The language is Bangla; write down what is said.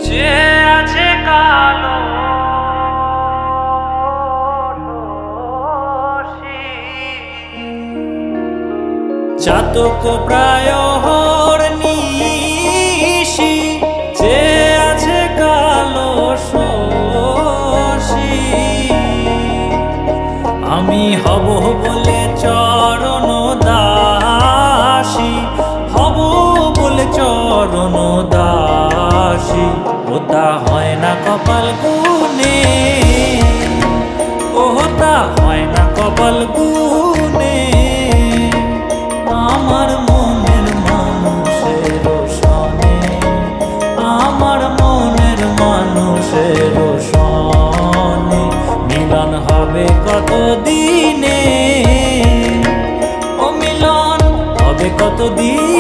যে আছে কালো চাতক প্রায় নিশি, যে আছে কালো শশী। আমি হব বলে চরণ দাসী, হব বলে চরণ দাসী। ওটা হয় না কপাল গুনে, ওটা হয় না কপাল গুনে। আমার মনের মানুষের সনে, আমার মনের মানুষের সনে মিলন হবে কত দিনে, ও মিলন হবে কত দিন।